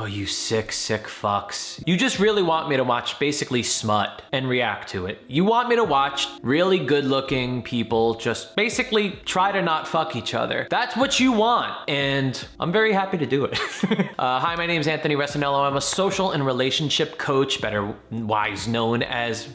Oh, you sick, sick fucks. You just really want me to watch basically smut and react to it. You want me to watch really good looking people just basically try to not fuck each other. That's what you want. And I'm very happy to do it. Hi, my name is Anthony Resinello. I'm a social and relationship coach, known as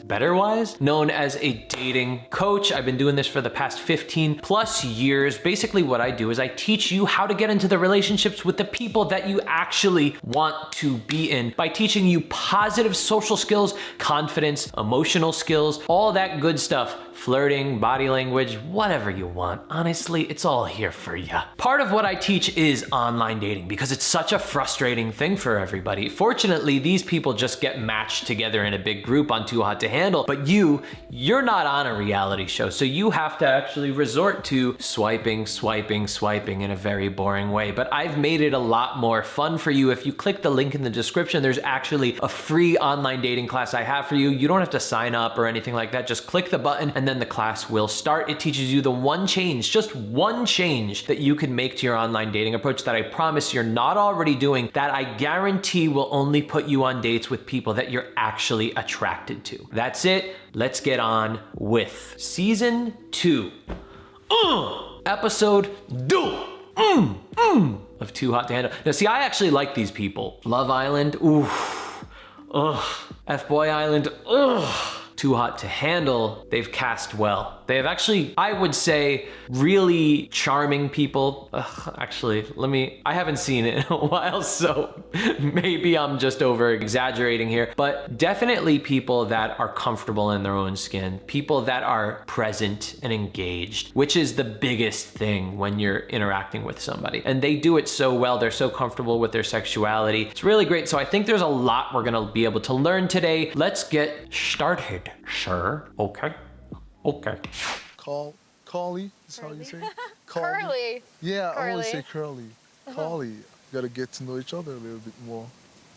a dating coach. I've been doing this for the past 15 plus years. Basically what I do is I teach you how to get into the relationships with the people that you actually want to be in by teaching you positive social skills, confidence, emotional skills, all that good stuff. Flirting, body language, whatever you want. Honestly, it's all here for you. Part of what I teach is online dating because it's such a frustrating thing for everybody. Fortunately, these people just get matched together in a big group on Too Hot to Handle, but you're not on a reality show, so you have to actually resort to swiping in a very boring way. But I've made it a lot more fun for you. If you click the link in the description, there's actually a free online dating class I have for you. You don't have to sign up or anything like that. Just click the button and then the class will start. It teaches you the just one change that you can make to your online dating approach that I promise you're not already doing, that I guarantee will only put you on dates with people that you're actually attracted to. That's it. Let's get on with season 2. Episode 2 of Too Hot to Handle. Now see, I actually like these people. Love Island, F-Boy Island, Too Hot to Handle, they've cast well. They have actually, I would say, really charming people. I haven't seen it in a while, so maybe I'm just over exaggerating here, but definitely people that are comfortable in their own skin, people that are present and engaged, which is the biggest thing when you're interacting with somebody. And they do it so well. They're so comfortable with their sexuality. It's really great. So I think there's a lot we're gonna be able to learn today. Let's get started, sir. Okay. Curly is how you say it? Curly. Yeah, I always Curly. say curly. Curly. You gotta get to know each other a little bit more.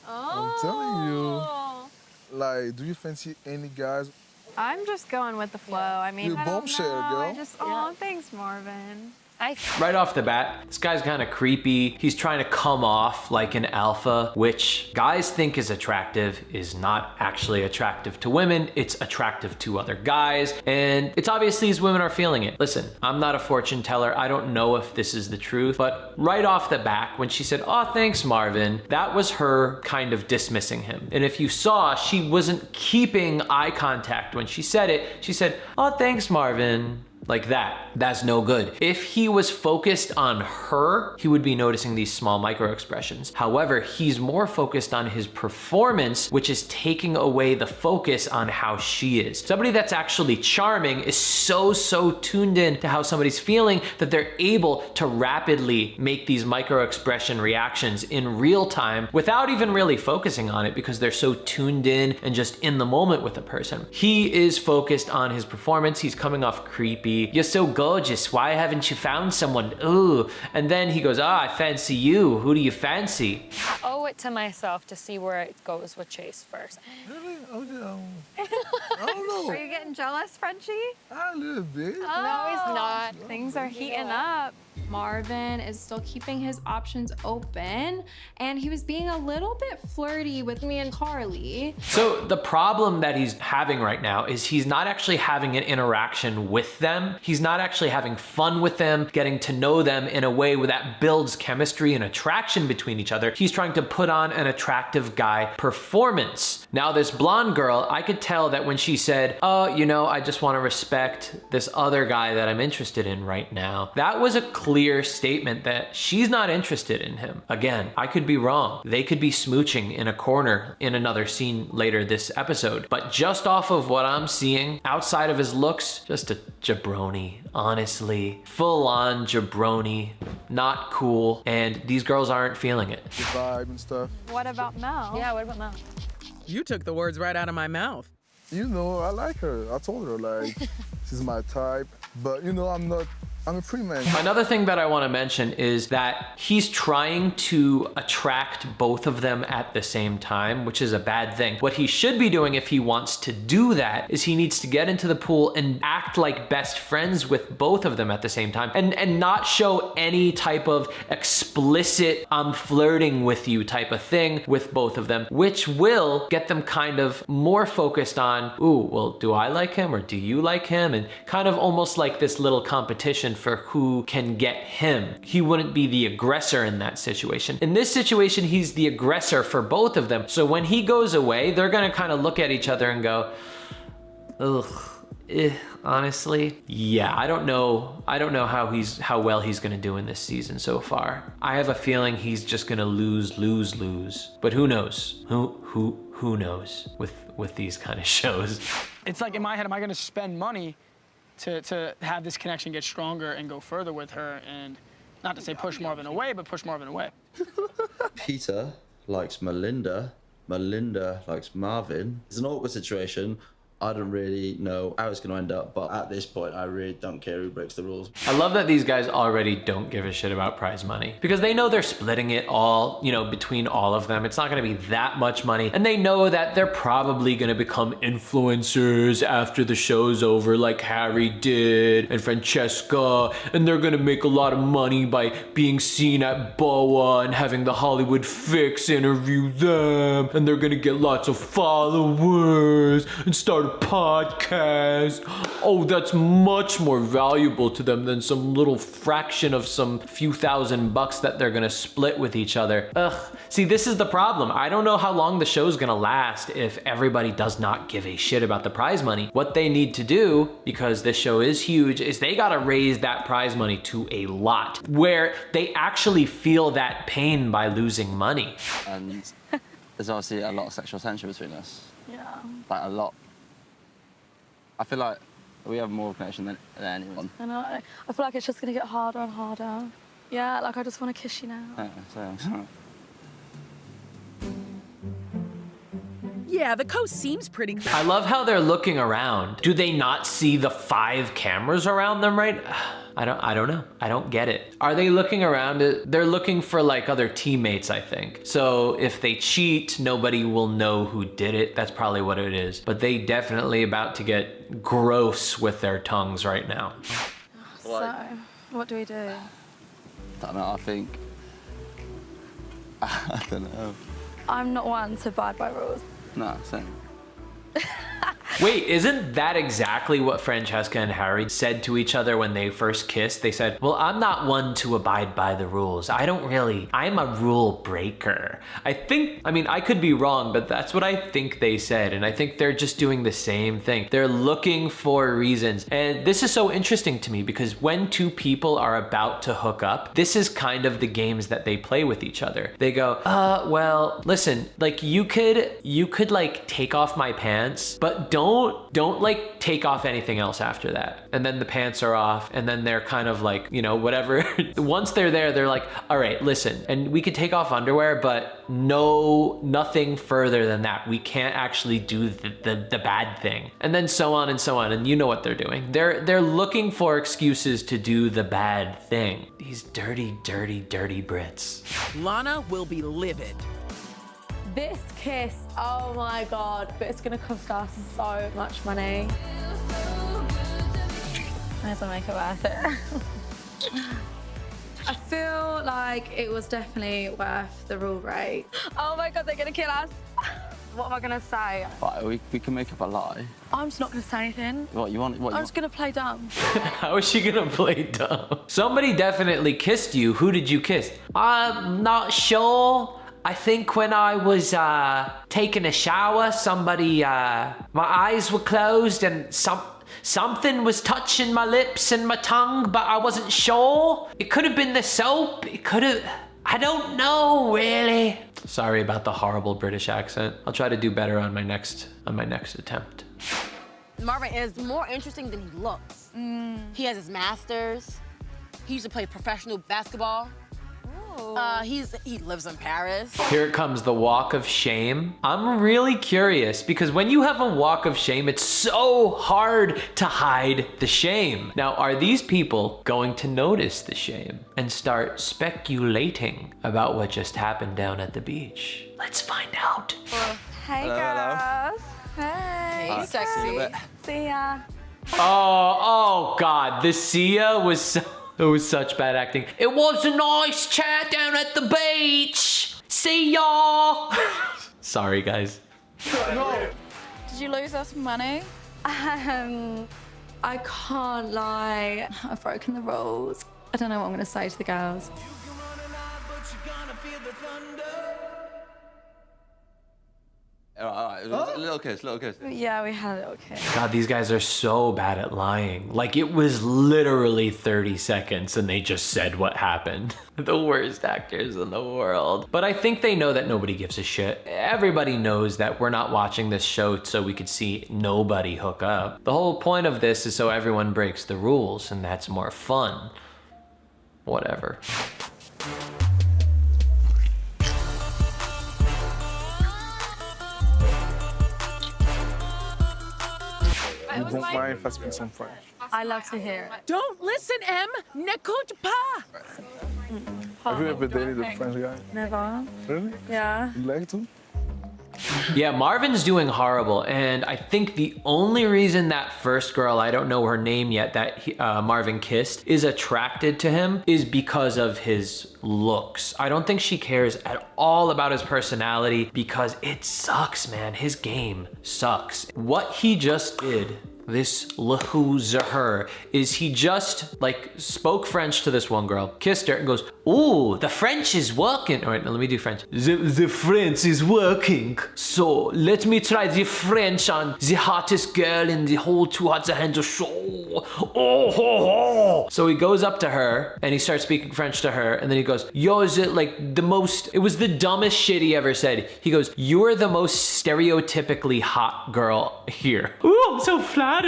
Oh. I'm telling you. Like, do you fancy any guys? I'm just going with the flow. I mean, You I don't bombshell, know. girl. Thanks, Marvin. Right off the bat, this guy's kind of creepy. He's trying to come off like an alpha, which guys think is attractive, is not actually attractive to women. It's attractive to other guys. And it's obvious these women are feeling it. Listen, I'm not a fortune teller. I don't know if this is the truth, but right off the bat, when she said, "Oh, thanks, Marvin," that was her kind of dismissing him. And if you saw, she wasn't keeping eye contact when she said it. She said, "Oh, thanks, Marvin." Like that. That's no good. If he was focused on her, he would be noticing these small micro expressions. However, he's more focused on his performance, which is taking away the focus on how she is. Somebody that's actually charming is so tuned in to how somebody's feeling that they're able to rapidly make these micro expression reactions in real time without even really focusing on it because they're so tuned in and just in the moment with the person. He is focused on his performance. He's coming off creepy. "You're so gorgeous. Why haven't you found someone? Ooh." And then he goes, "I fancy you. Who do you fancy?" Owe it to myself to see where it goes with Chase first. Really? I don't know. Are you getting jealous, Frenchie? A little bit. No, he's not. Things are heating up. Marvin is still keeping his options open, and he was being a little bit flirty with me and Carly. So the problem that he's having right now is he's not actually having an interaction with them. He's not actually having fun with them, getting to know them in a way that builds chemistry and attraction between each other. He's trying to put on an attractive guy performance. Now this blonde girl, I could tell that when she said, "Oh, I just want to respect this other guy that I'm interested in right now," that was a clear statement that she's not interested in him. Again, I could be wrong. They could be smooching in a corner in another scene later this episode. But just off of what I'm seeing, outside of his looks, just a jabroni, honestly. Full on jabroni, not cool. And these girls aren't feeling it. The vibe and stuff. What about Mel? Yeah, what about Mel? You took the words right out of my mouth. I like her. I told her, like, she's my type. But, I'm I'm a pretty man. Another thing that I want to mention is that he's trying to attract both of them at the same time, which is a bad thing. What he should be doing if he wants to do that is he needs to get into the pool and act like best friends with both of them at the same time and not show any type of explicit I'm flirting with you type of thing with both of them, which will get them kind of more focused on, ooh, well, do I like him or do you like him? And kind of almost like this little competition for who can get him. He wouldn't be the aggressor in that situation. In this situation, he's the aggressor for both of them. So when he goes away, they're gonna kind of look at each other and go, ugh, honestly, yeah, I don't know how well he's gonna do in this season so far. I have a feeling he's just gonna lose. But who knows? Who knows with these kind of shows? It's like in my head, am I gonna spend money to have this connection get stronger and go further with her, and not to say push Marvin away, but push Marvin away. Peter likes Melinda. Melinda likes Marvin. It's an awkward situation. I don't really know how it's going to end up, but at this point, I really don't care who breaks the rules. I love that these guys already don't give a shit about prize money because they know they're splitting it all, you know, between all of them. It's not going to be that much money. And they know that they're probably going to become influencers after the show's over, like Harry did and Francesca. And they're going to make a lot of money by being seen at BOA and having the Hollywood Fix interview them. And they're going to get lots of followers and start a podcast. Oh, that's much more valuable to them than some little fraction of some few $1,000 that they're gonna split with each other. Ugh, see, this is the problem. I don't know how long the show's gonna last if everybody does not give a shit about the prize money. What they need to do, because this show is huge, is they gotta raise that prize money to a lot where they actually feel that pain by losing money. And there's obviously a lot of sexual tension between us. Yeah. Like a lot. I feel like we have more connection than anyone. I know. I feel like it's just gonna get harder and harder. Yeah, like I just want to kiss you now. Yeah, so. Yeah, the coast seems pretty clear. I love how they're looking around. Do they not see the 5 cameras around them, right? I don't know. I don't get it. Are they looking around? They're looking for like other teammates, I think. So if they cheat, nobody will know who did it. That's probably what it is. But they definitely about to get gross with their tongues right now. So, what do we do? I don't know, I think... I don't know. I'm not one to abide by rules. No, same. Wait, isn't that exactly what Francesca and Harry said to each other when they first kissed? They said, well, I'm not one to abide by the rules. I'm a rule breaker. I could be wrong, but that's what I think they said. And I think they're just doing the same thing. They're looking for reasons. And this is so interesting to me because when two people are about to hook up, this is kind of the games that they play with each other. They go, well, listen, like you could like take off my pants, but don't like take off anything else after that. And then the pants are off and then they're kind of like, you know, whatever. Once they're there, they're like, all right, listen, and we could take off underwear, but nothing further than that. We can't actually do the bad thing. And then so on and so on. And you know what they're doing. They're looking for excuses to do the bad thing. These dirty Brits. Lana will be livid. This kiss, oh my God, but it's gonna cost us so much money. Might as well make it worth it. I feel like it was definitely worth the rule break. Oh my God, they're gonna kill us. What am I gonna say? Right, we can make up a lie. I'm just not gonna say anything. What you want? I'm just gonna play dumb. How is she gonna play dumb? Somebody definitely kissed you. Who did you kiss? I'm not sure. I think when I was taking a shower, somebody, my eyes were closed and something was touching my lips and my tongue, but I wasn't sure. It could have been the soap. I don't know, really. Sorry about the horrible British accent. I'll try to do better on my next attempt. Marvin is more interesting than he looks. He has his master's. He used to play professional basketball. He lives in Paris. Here comes the walk of shame. I'm really curious because when you have a walk of shame, it's so hard to hide the shame. Now, are these people going to notice the shame and start speculating about what just happened down at the beach? Let's find out. Hey, girls. Hey. Sexy. See ya. Oh God, the Sia was so, it was such bad acting. It was a nice chat down at the beach. See y'all. Sorry, guys. Did you lose us money? I can't lie. I've broken the rules. I don't know what I'm gonna say to the girls. All right. Little kiss. Yeah, we had a little kiss. God, these guys are so bad at lying. Like, it was literally 30 seconds and they just said what happened. The worst actors in the world. But I think they know that nobody gives a shit. Everybody knows that we're not watching this show so we could see nobody hook up. The whole point of this is so everyone breaks the rules, and that's more fun. Whatever. You don't mind if I speak some French? I love to hear it. Don't listen, M. N'écoute pas. Have you ever dated a French guy? Never. Really? Yeah. You like to? Yeah, Marvin's doing horrible, and I think the only reason that first girl, I don't know her name yet, that Marvin kissed, is attracted to him is because of his looks. I don't think she cares at all about his personality because it sucks, man. His game sucks. What he just did, this Lahu Zahur, is he just like spoke French to this one girl, kissed her and goes, "Ooh, the French is working." All right, now let me do French. The French is working. So let me try the French on the hottest girl in the whole Too Hot to Handle show. Oh, ho, ho. So he goes up to her and he starts speaking French to her, and then he goes, "Yo, is it like the most?" It was the dumbest shit he ever said. He goes, "You're the most stereotypically hot girl here." Ooh, I'm so flattered.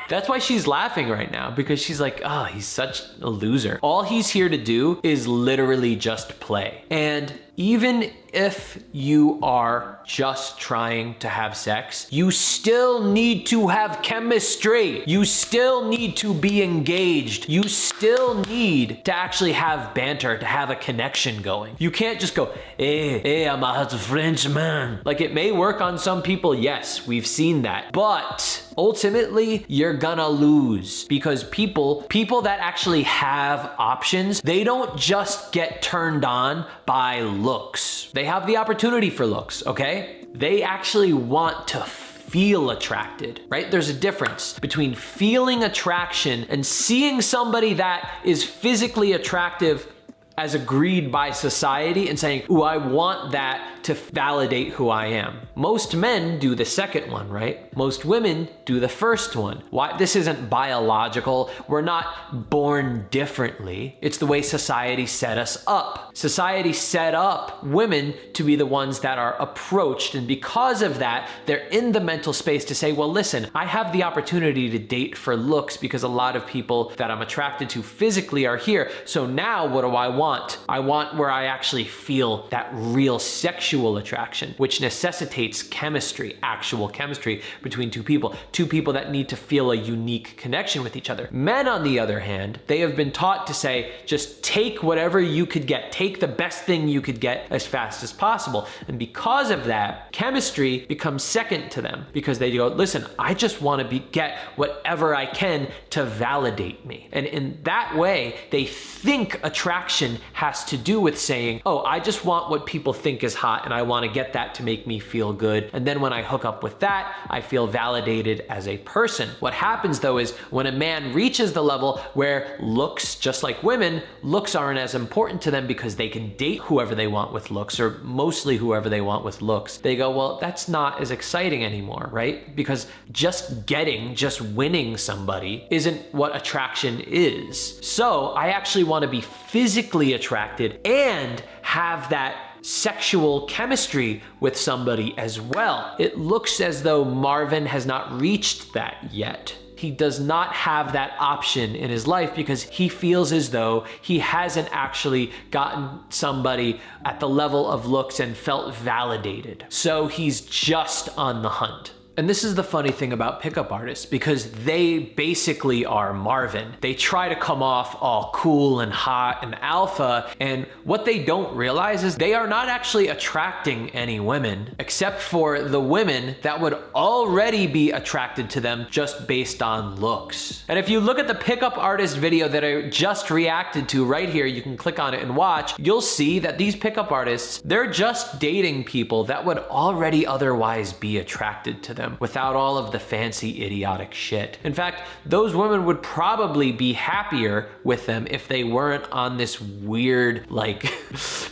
That's why she's laughing right now, because she's like, oh, he's such a loser. All he's here to do is literally just play. And even if you are just trying to have sex, you still need to have chemistry. You still need to be engaged. You still need to actually have banter, to have a connection going. You can't just go, hey, I'm a hot Frenchman. Like, it may work on some people, yes, we've seen that. But ultimately, you're gonna lose because people that actually have options, they don't just get turned on by looks. They have the opportunity for looks, okay? They actually want to feel attracted, right? There's a difference between feeling attraction and seeing somebody that is physically attractive as agreed by society and saying, ooh, I want that to validate who I am. Most men do the second one, right? Most women do the first one. Why? This isn't biological. We're not born differently. It's the way society set us up. Society set up women to be the ones that are approached, and because of that, they're in the mental space to say, well, listen, I have the opportunity to date for looks because a lot of people that I'm attracted to physically are here. So now what do I want? I want where I actually feel that real sexual attraction, which necessitates chemistry, actual chemistry between two people that need to feel a unique connection with each other. Men, on the other hand, they have been taught to say, just take whatever you could get, take the best thing you could get as fast as possible. And because of that, chemistry becomes second to them because they go, listen, I just want to get whatever I can to validate me. And in that way, they think attraction has to do with saying, oh, I just want what people think is hot and I want to get that to make me feel good. And then when I hook up with that, I feel validated as a person. What happens though is when a man reaches the level where looks, just like women, looks aren't as important to them because they can date whoever they want with looks, or mostly whoever they want with looks, they go, well, that's not as exciting anymore, right? Because just winning somebody isn't what attraction is. So I actually want to be physically attracted and have that sexual chemistry with somebody as well. It looks as though Marvin has not reached that yet. he does not have that option in his life because he feels as though he hasn't actually gotten somebody at the level of looks and felt validated. So he's just on the hunt. And this is the funny thing about pickup artists, because they basically are Marvin. They try to come off all cool and hot and alpha, and what they don't realize is they are not actually attracting any women, except for the women that would already be attracted to them just based on looks. And if you look at the pickup artist video that I just reacted to right here, you can click on it and watch, you'll see that these pickup artists, they're just dating people that would already otherwise be attracted to them, without all of the fancy idiotic shit. In fact, those women would probably be happier with them if they weren't on this weird like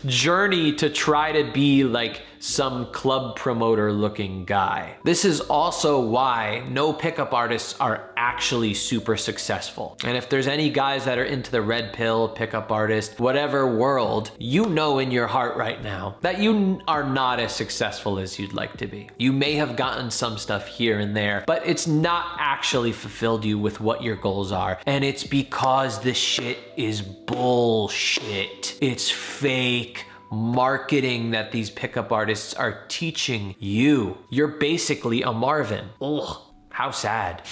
journey to try to be like some club promoter looking guy. This is also why no pickup artists are actually super successful. And if there's any guys that are into the red pill, pickup artist, whatever world, you know in your heart right now that you are not as successful as you'd like to be. You may have gotten some stuff here and there, but it's not actually fulfilled you with what your goals are. And it's because this shit is bullshit. It's fake marketing that these pickup artists are teaching you. You're basically a Marvin. Ugh, how sad.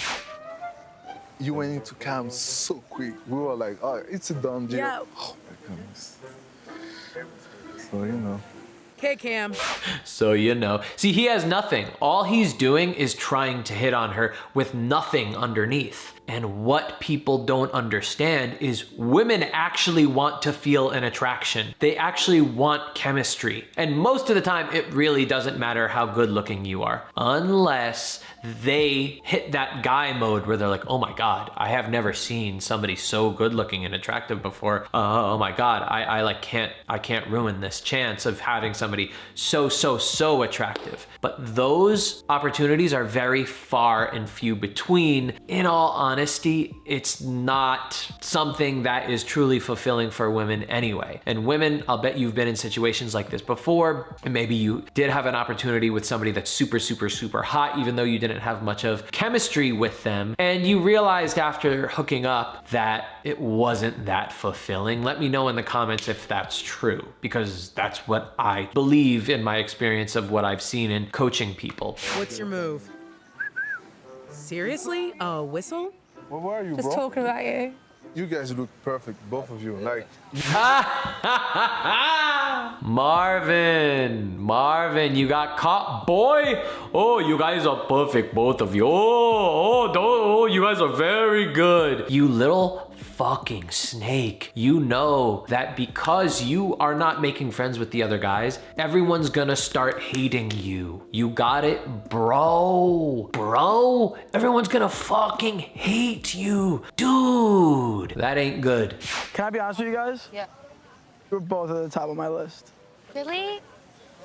You went into cam so quick. We were like, oh, it's a done deal. Yeah. Oh my goodness. So, you know. Okay, Cam. So you know. See, he has nothing. All he's doing is trying to hit on her with nothing underneath. And what people don't understand is women actually want to feel an attraction. They actually want chemistry. And most of the time, it really doesn't matter how good looking you are, unless they hit that guy mode where they're like, oh my God, I have never seen somebody so good looking and attractive before. Oh my God, I can't ruin this chance of having somebody so attractive. But those opportunities are very far and few between. In all honesty, it's not something that is truly fulfilling for women anyway. And women, I'll bet you've been in situations like this before, and maybe you did have an opportunity with somebody that's super hot, even though you didn't have much of chemistry with them, and you realized after hooking up that it wasn't that fulfilling. Let me know in the comments if that's true, because that's what I believe in my experience of what I've seen in coaching people. What's your move? Seriously? A whistle? Well, where are you, Just bro? talking about you. You guys look perfect, both of you. Like, Marvin, you got caught, boy. Oh, you guys are perfect, both of you. Oh, you guys are very good. You little fucking snake. You know that because you are not making friends with the other guys, everyone's gonna start hating you. You got it, bro? Bro? Everyone's gonna fucking hate you. Dude, that ain't good. Can I be honest with you guys? Yeah. You're both at the top of my list. Really?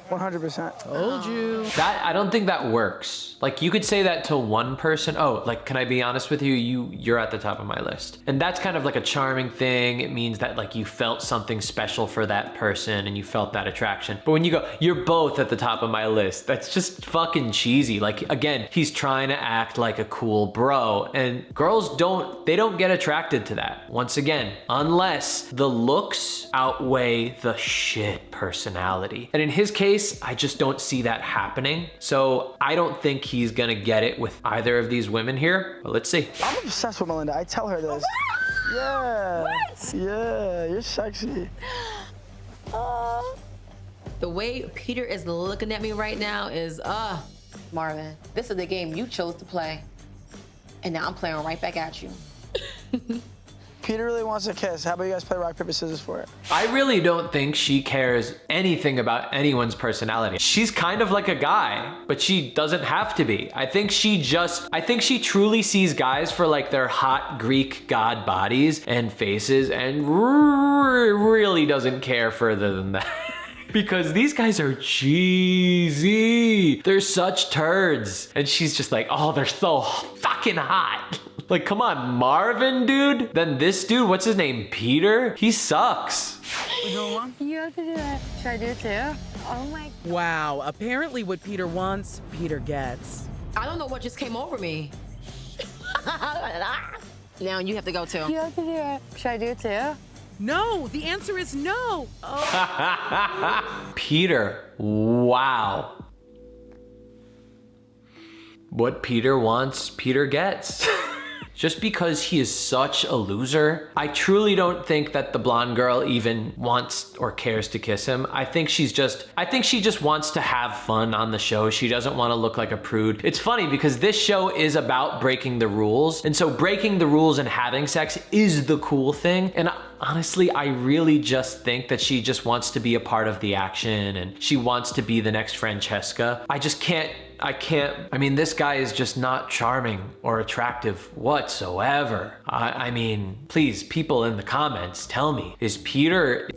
100%. Told you. That, I don't think that works. Like, you could say that to one person. Oh, like, can I be honest with you? You're at the top of my list. And that's kind of like a charming thing. It means that like you felt something special for that person and you felt that attraction. But when you go, you're both at the top of my list, that's just fucking cheesy. Like, again, he's trying to act like a cool bro, and girls don't get attracted to that. Once again, unless the looks outweigh the shit personality. And in his case, I just don't see that happening. So I don't think he's gonna get it with either of these women here, but let's see. I'm obsessed with Melinda. I tell her this. Yeah. What? Yeah, you're sexy. The way Peter is looking at me right now is, Marvin, this is the game you chose to play. And now I'm playing right back at you. Peter really wants a kiss. How about you guys play rock, paper, scissors for it? I really don't think she cares anything about anyone's personality. She's kind of like a guy, but she doesn't have to be. I think she truly sees guys for like their hot Greek god bodies and faces, and really doesn't care further than that. Because these guys are cheesy. They're such turds. And she's just like, oh, they're so fucking hot. Like, come on, Marvin, dude? Then this dude, what's his name? Peter? He sucks. You have to do that. Should I do it too? Oh my. Wow, apparently what Peter wants, Peter gets. I don't know what just came over me. Now you have to go too. You have to do it. Should I do it too? No, the answer is no. Peter, wow. What Peter wants, Peter gets. Just because he is such a loser, I truly don't think that the blonde girl even wants or cares to kiss him. I think she just wants to have fun on the show. She doesn't want to look like a prude. It's funny because this show is about breaking the rules. And so breaking the rules and having sex is the cool thing. And honestly, I really just think that she just wants to be a part of the action and she wants to be the next Francesca. I mean, this guy is just not charming or attractive whatsoever. I mean, please, people in the comments, tell me, is Peter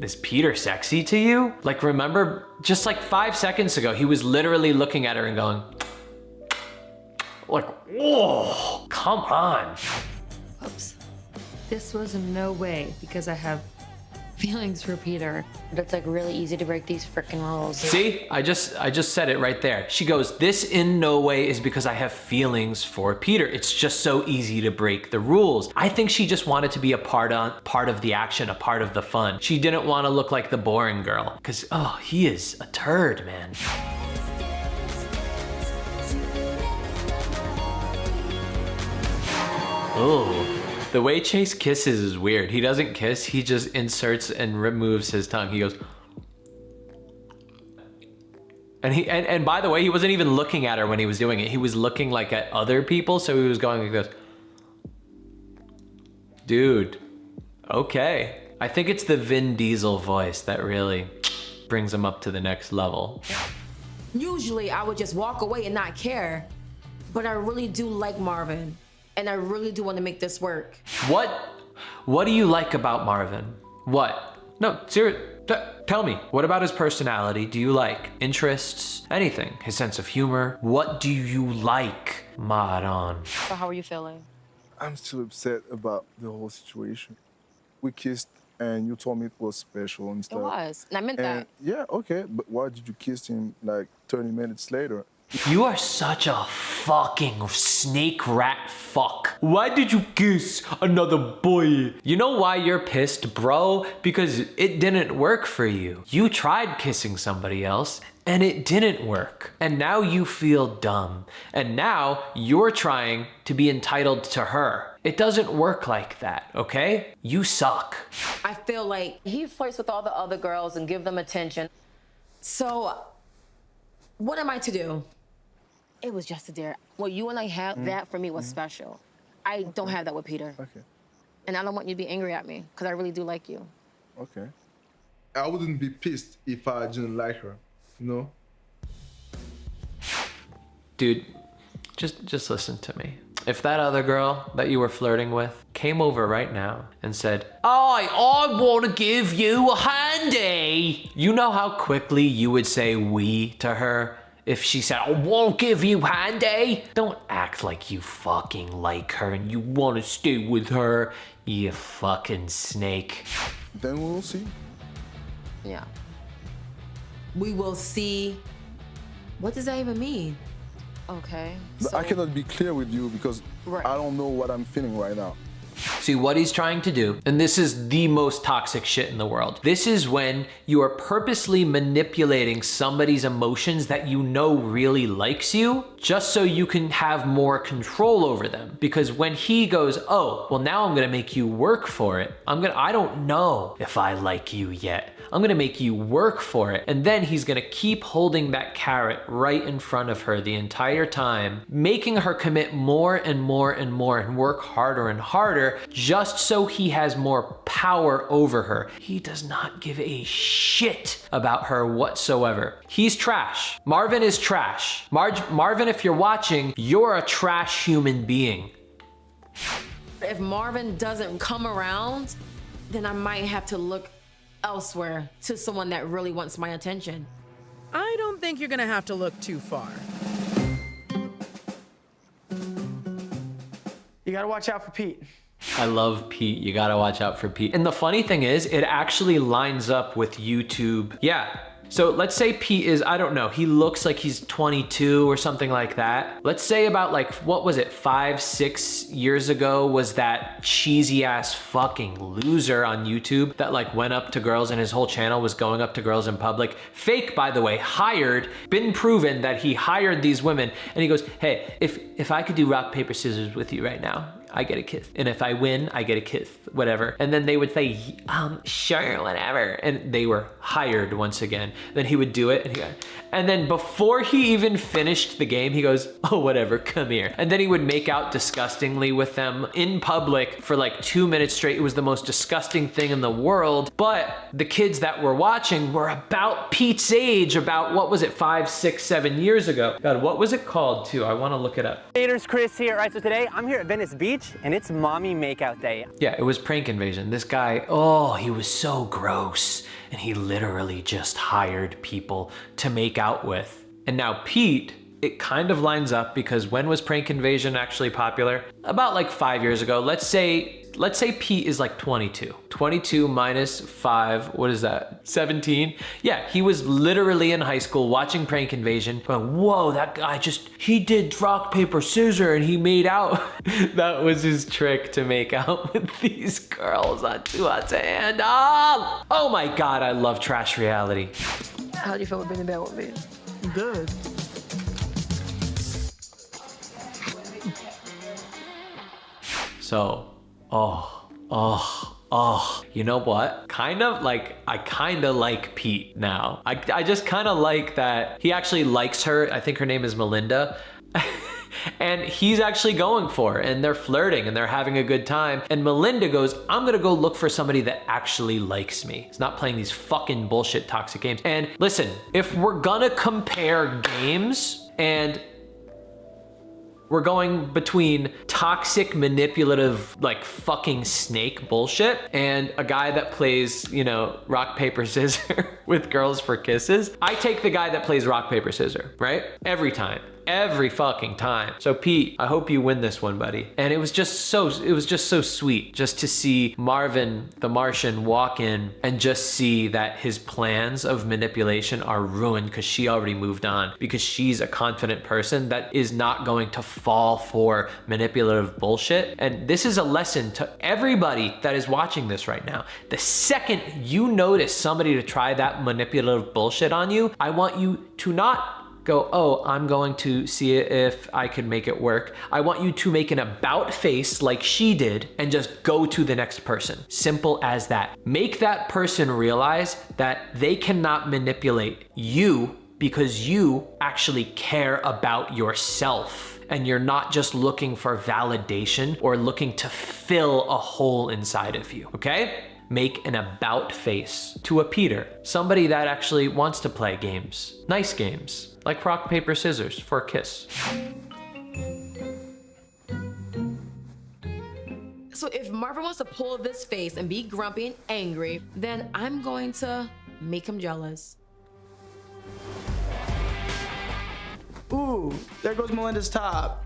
sexy to you? Like, remember, just like 5 seconds ago, he was literally looking at her and going, like, whoa, come on. Oops. This was in no way because I have feelings for Peter. But it's like really easy to break these frickin' rules. See, I just said it right there. She goes, this in no way is because I have feelings for Peter. It's just so easy to break the rules. I think she just wanted to be a part of the action, a part of the fun. She didn't want to look like the boring girl because, oh, he is a turd, man. Oh. The way Chase kisses is weird. He doesn't kiss, he just inserts and removes his tongue. He goes, and by the way, he wasn't even looking at her when he was doing it. He was looking like at other people, so he was going like this. Dude, okay. I think it's the Vin Diesel voice that really brings him up to the next level. Usually I would just walk away and not care, but I really do like Marvin. And I really do want to make this work. What do you like about Marvin? What? No, seriously, tell me. What about his personality do you like? Interests? Anything? His sense of humor? What do you like, Maran? So how are you feeling? I'm still upset about the whole situation. We kissed and you told me it was special and stuff. It was, and I meant that. Yeah, okay, but why did you kiss him like 30 minutes later? You are such a fucking snake rat fuck. Why did you kiss another boy? You know why you're pissed, bro? Because it didn't work for you. You tried kissing somebody else and it didn't work. And now you feel dumb. And now you're trying to be entitled to her. It doesn't work like that, okay? You suck. I feel like he flirts with all the other girls and give them attention. So what am I to do? It was just a dare. What you and I have, that for me was special. I don't have that with Peter. Okay. And I don't want you to be angry at me, because I really do like you. Okay. I wouldn't be pissed if I didn't like her, you know? Dude, just listen to me. If that other girl that you were flirting with came over right now and said, I want to give you a handy, you know how quickly you would say we to her if she said, I won't give you handy? Don't act like you fucking like her and you want to stay with her, you fucking snake. Then we'll see. Yeah. We will see. What does that even mean? Okay. But I cannot be clear with you because I don't know what I'm feeling right now. See, what he's trying to do, and this is the most toxic shit in the world, this is when you are purposely manipulating somebody's emotions that you know really likes you, just so you can have more control over them. Because when he goes, oh, well now I'm gonna make you work for it. I don't know if I like you yet. I'm gonna make you work for it. And then he's gonna keep holding that carrot right in front of her the entire time, making her commit more and more and more and work harder and harder, just so he has more power over her. He does not give a shit about her whatsoever. He's trash. Marvin is trash. Marvin, if you're watching, you're a trash human being. If Marvin doesn't come around, then I might have to look elsewhere to someone that really wants my attention. I don't think you're gonna have to look too far. You gotta watch out for Pete. I love Pete. You gotta watch out for Pete. And the funny thing is, it actually lines up with YouTube. Yeah, So let's say Pete is, I don't know, he looks like he's 22 or something like that. Let's say about like, what was it, 5-6 years ago was that cheesy ass fucking loser on YouTube that like went up to girls and his whole channel was going up to girls in public. Fake, by the way, hired, been proven that he hired these women. And he goes, hey, if I could do rock, paper, scissors with you right now, I get a kiss. And if I win, I get a kiss, whatever. And then they would say, sure, whatever. And they were hired once again. Then he would do it and then before he even finished the game, he goes, oh, whatever, come here. And then he would make out disgustingly with them in public for like 2 minutes straight. It was the most disgusting thing in the world. But the kids that were watching were about Pete's age, about, what was it, 5, 6, 7 years ago. God, what was it called too? I wanna look it up. Haters, Chris here. All right, so today I'm here at Venice Beach and it's mommy makeout day. Yeah, it was Prank Invasion. This guy, oh, he was so gross. And he literally just hired people to make out with. And now Pete, it kind of lines up because when was Prank Invasion actually popular? About like 5 years ago. Let's say Pete is like 22. 22 minus 5, what is that? 17? Yeah, he was literally in high school watching Prank Invasion, going, whoa, that guy he did rock, paper, scissors, and he made out. That was his trick to make out with these girls on Too Hot to Handle. Oh my God, I love trash reality. How do you feel with being in bed with me? Good. So, you know what? I kind of like Pete now. I just kind of like that he actually likes her. I think her name is Melinda. And he's actually going for her, and they're flirting and they're having a good time. And Melinda goes, I'm gonna go look for somebody that actually likes me. It's not playing these fucking bullshit toxic games. And listen, if we're gonna compare games and we're going between toxic, manipulative, like fucking snake bullshit and a guy that plays, you know, rock, paper, scissors with girls for kisses, I take the guy that plays rock, paper, scissors, right? Every time. Every fucking time. So Pete, I hope you win this one, buddy. And it was just so sweet just to see Marvin, the Martian, walk in and just see that his plans of manipulation are ruined because she already moved on, because she's a confident person that is not going to fall for manipulative bullshit. And this is a lesson to everybody that is watching this right now. The second you notice somebody to try that manipulative bullshit on you, I want you to not go, oh, I'm going to see if I can make it work. I want you to make an about face like she did and just go to the next person. Simple as that. Make that person realize that they cannot manipulate you because you actually care about yourself. And you're not just looking for validation or looking to fill a hole inside of you, okay? Make an about face to a Peter, somebody that actually wants to play games, nice games, like rock, paper, scissors for a kiss. So if Marvin wants to pull this face and be grumpy and angry, then I'm going to make him jealous. Ooh, there goes Melinda's top.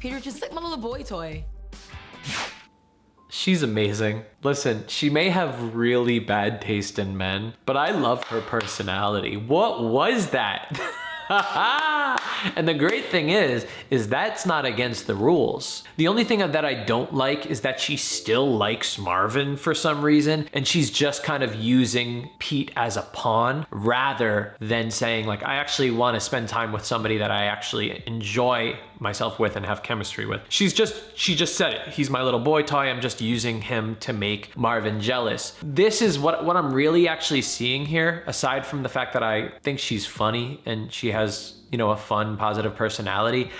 Peter, just like my little boy toy. She's amazing. Listen, she may have really bad taste in men, but I love her personality. What was that? And the great thing is that's not against the rules. The only thing that I don't like is that she still likes Marvin for some reason, and she's just kind of using Pete as a pawn rather than saying like, I actually want to spend time with somebody that I actually enjoy myself with and have chemistry with. She just said it. He's my little boy toy. I'm just using him to make Marvin jealous. This is what I'm really actually seeing here, aside from the fact that I think she's funny and she has, you know, a fun, positive personality.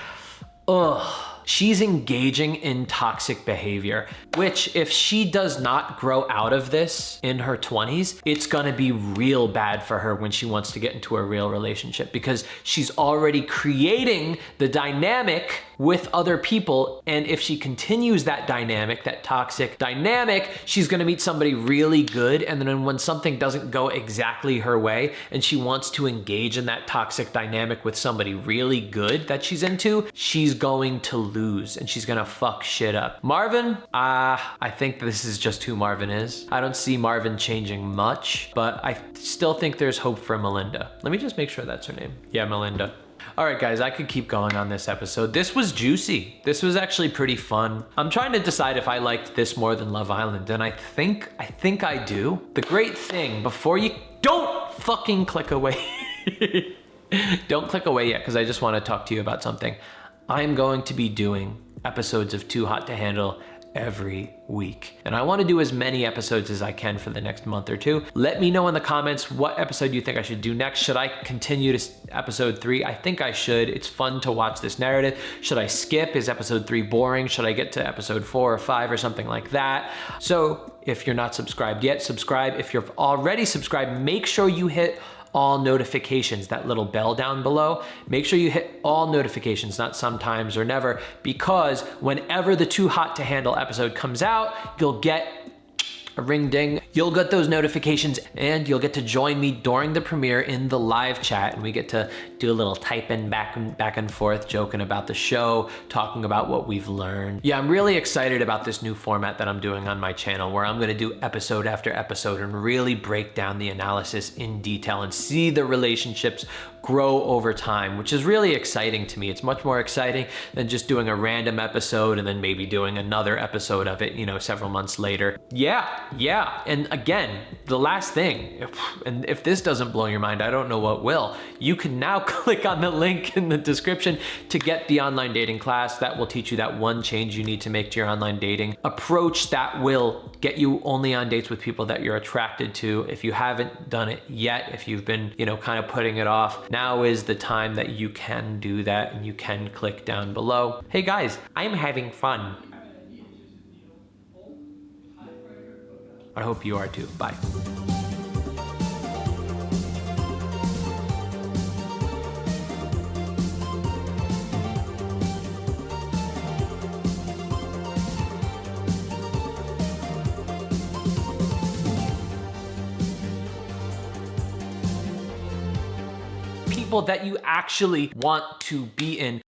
Ugh. She's engaging in toxic behavior, which if she does not grow out of this in her 20s, it's gonna be real bad for her when she wants to get into a real relationship, because she's already creating the dynamic with other people. And if she continues that dynamic, that toxic dynamic, she's gonna meet somebody really good. And then when something doesn't go exactly her way and she wants to engage in that toxic dynamic with somebody really good that she's into, she's going to lose and she's gonna fuck shit up. Marvin, I think this is just who Marvin is. I don't see Marvin changing much, but I still think there's hope for Melinda. Let me just make sure that's her name. Yeah, Melinda. All right, guys, I could keep going on this episode. This was juicy. This was actually pretty fun. I'm trying to decide if I liked this more than Love Island, and I think I do. The great thing, before you, don't fucking click away. Don't click away yet, because I just want to talk to you about something. I'm going to be doing episodes of Too Hot to Handle every week. And I want to do as many episodes as I can for the next month or two. Let me know in the comments what episode you think I should do next. Should I continue to episode 3? I think I should. It's fun to watch this narrative. Should I skip? Is episode 3 boring? Should I get to episode 4 or 5 or something like that? So if you're not subscribed yet, subscribe. If you're already subscribed, make sure you hit all notifications, that little bell down below. Make sure you hit all notifications, not sometimes or never, because whenever the Too Hot to Handle episode comes out, you'll get a ring ding. You'll get those notifications and you'll get to join me during the premiere in the live chat, and we get to do a little typing back and forth, joking about the show, talking about what we've learned. Yeah, I'm really excited about this new format that I'm doing on my channel, where I'm gonna do episode after episode and really break down the analysis in detail and see the relationships grow over time, which is really exciting to me. It's much more exciting than just doing a random episode and then maybe doing another episode of it, you know, several months later. Yeah. And again, the last thing, and if this doesn't blow your mind, I don't know what will. You can now click on the link in the description to get the online dating class. That will teach you that one change you need to make to your online dating approach that will get you only on dates with people that you're attracted to. If you haven't done it yet, if you've been, you know, kind of putting it off, now is the time that you can do that, and you can click down below. Hey guys, I'm having fun. I hope you are too. Bye. People that you actually want to be in